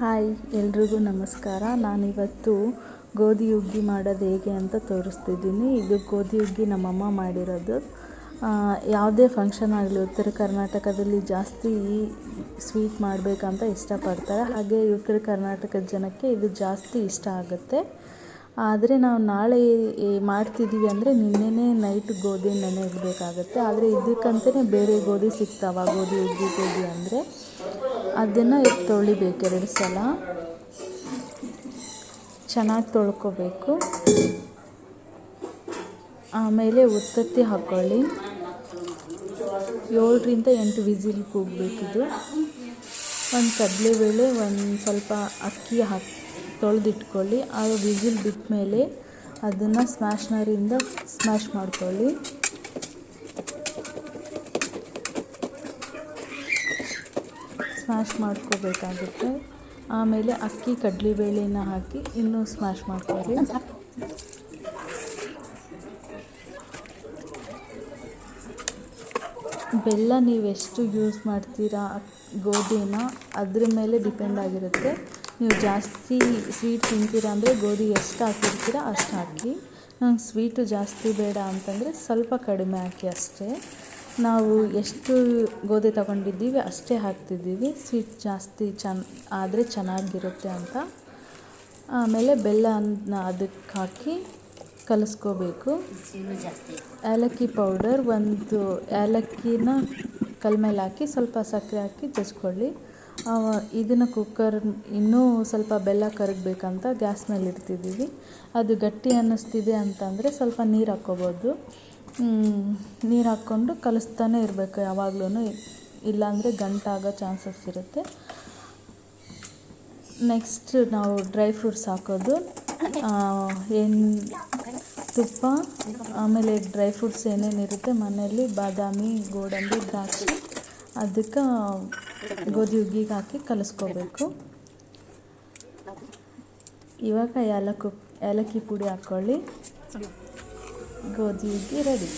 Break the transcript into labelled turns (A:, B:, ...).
A: Hi, ಎಲ್ರಿಗೂ ನಮಸ್ಕಾರ. ನಾನಿವತ್ತು ಗೋಧಿ ಹುಗ್ಗಿ ಮಾಡೋದು ಹೇಗೆ ಅಂತ ತೋರಿಸ್ತಿದ್ದೀನಿ. ಇದು ಗೋಧಿ ಹುಗ್ಗಿ ನಮ್ಮಮ್ಮ ಮಾಡಿರೋದು. ಯಾವುದೇ ಫಂಕ್ಷನ್ ಆಗಲಿ ಉತ್ತರ ಕರ್ನಾಟಕದಲ್ಲಿ ಜಾಸ್ತಿ ಈ ಸ್ವೀಟ್ ಮಾಡಬೇಕಂತ ಇಷ್ಟಪಡ್ತಾರೆ. ಹಾಗೆ ಉತ್ತರ ಕರ್ನಾಟಕದ ಜನಕ್ಕೆ ಇದು ಜಾಸ್ತಿ ಇಷ್ಟ ಆಗುತ್ತೆ. ಆದರೆ ನಾವು ನಾಳೆ ಮಾಡ್ತಿದ್ದೀವಿ ಅಂದರೆ ನಿನ್ನೆನೇ ನೈಟ್ ಗೋಧಿ ನೆನೆ ಇಡಬೇಕಾಗತ್ತೆ. ಆದರೆ ಇದಕ್ಕಂತಲೇ ಬೇರೆ ಗೋಧಿ ಸಿಗ್ತಾವ, ಗೋಧಿ ಅಂದರೆ ಅದನ್ನು ತೊಳಿಬೇಕು. 2 ಸಲ ಚೆನ್ನಾಗಿ ತೊಳ್ಕೊಬೇಕು. ಆಮೇಲೆ ಉತ್ತತ್ತಿ ಹಾಕ್ಕೊಳ್ಳಿ. 7ರಿಂದ 8 ವಿಸಿಲ್ ಕೂಗಬೇಕಿದು. ಒಂದು ಕಡಲೆಬೇಳೆ, ಒಂದು ಸ್ವಲ್ಪ ಅಕ್ಕಿ ತೊಳೆದಿಟ್ಕೊಳ್ಳಿ. ಆ ವಿಸಿಲ್ ಬಿಟ್ಟ ಮೇಲೆ ಅದನ್ನು ಸ್ಮ್ಯಾಶ್ನರಿಂದ ಸ್ಮ್ಯಾಶ್ ಮಾಡ್ಕೊಳ್ಳಿ. ಸ್ಮ್ಯಾಶ್ ಮಾಡ್ಕೋಬೇಕಾಗುತ್ತೆ. ಆಮೇಲೆ ಅಕ್ಕಿ ಕಡಲೆಬೇಳೆನ ಹಾಕಿ ಇನ್ನೂ ಸ್ಮ್ಯಾಶ್ ಮಾಡ್ಕೊಳ್ಳಿ. ಬೆಲ್ಲ ನೀವೆಷ್ಟು ಯೂಸ್ ಮಾಡ್ತೀರಾ ಗೋಧಿನ ಅದ್ರ ಮೇಲೆ ಡಿಪೆಂಡ್ ಆಗಿರುತ್ತೆ. ನೀವು ಜಾಸ್ತಿ ಸ್ವೀಟ್ ತಿಂತೀರಾ ಅಂದರೆ ಗೋಧಿ ಎಷ್ಟು ಹಾಕಿರ್ತೀರ ಅಷ್ಟು ಹಾಕಿ. ನಂಗೆ ಸ್ವೀಟು ಜಾಸ್ತಿ ಬೇಡ ಅಂತಂದರೆ ಸ್ವಲ್ಪ ಕಡಿಮೆ ಹಾಕಿ ಅಷ್ಟೇ. ನಾವು ಎಷ್ಟು ಗೋಧಿ ತಗೊಂಡಿದ್ದೀವಿ ಅಷ್ಟೇ ಹಾಕ್ತಿದ್ದೀವಿ. ಸ್ವೀಟ್ ಜಾಸ್ತಿ ಆದರೆ ಚೆನ್ನಾಗಿರುತ್ತೆ ಅಂತ. ಆಮೇಲೆ ಬೆಲ್ಲನ ಅದಕ್ಕೆ ಹಾಕಿ ಕಲಿಸ್ಕೋಬೇಕು. ಏಲಕ್ಕಿ ಪೌಡರ್, ಒಂದು ಏಲಕ್ಕಿನ ಕಲ್ ಮೇಲೆ ಹಾಕಿ ಸ್ವಲ್ಪ ಸಕ್ಕರೆ ಹಾಕಿ ಜಜ್ಕೊಳ್ಳಿ. ಇದನ್ನು ಕುಕ್ಕರ್ ಇನ್ನೂ ಸ್ವಲ್ಪ ಬೆಲ್ಲ ಕರಗಬೇಕಂತ ಗ್ಯಾಸ್ ಮೇಲೆ ಇಡ್ತಿದ್ದೀವಿ. ಅದು ಗಟ್ಟಿ ಅನ್ನಿಸ್ತಿದೆ ಅಂತಂದರೆ ಸ್ವಲ್ಪ ನೀರು ಹಾಕ್ಕೋಬೋದು. ನೀರು ಹಾಕ್ಕೊಂಡು ಕಲಿಸ್ತಾನೆ ಇರಬೇಕು ಯಾವಾಗ್ಲೂ, ಇಲ್ಲಾಂದರೆ ಗಂಟಾಗೋ ಚಾನ್ಸಸ್ ಇರುತ್ತೆ. ನೆಕ್ಸ್ಟ್ ನಾವು ಡ್ರೈ ಫ್ರೂಟ್ಸ್ ಹಾಕೋದು. ತುಪ್ಪ, ಆಮೇಲೆ ಡ್ರೈ ಫ್ರೂಟ್ಸ್ ಏನೇನಿರುತ್ತೆ ಮನೆಯಲ್ಲಿ, ಬಾದಾಮಿ, ಗೋಡಂಬಿ, ದ್ರಾಕ್ಷಿ, ಅದಕ್ಕೆ ಗೋಧಿ ಹುಗ್ಗಿಗೆ ಹಾಕಿ ಕಲಿಸ್ಕೋಬೇಕು. ಇವಾಗ ಏಲಕ್ಕಿ ಪುಡಿ ಹಾಕ್ಕೊಳ್ಳಿ. ಗೋಧಿ ಹುಗ್ಗಿ ರೆಡಿ.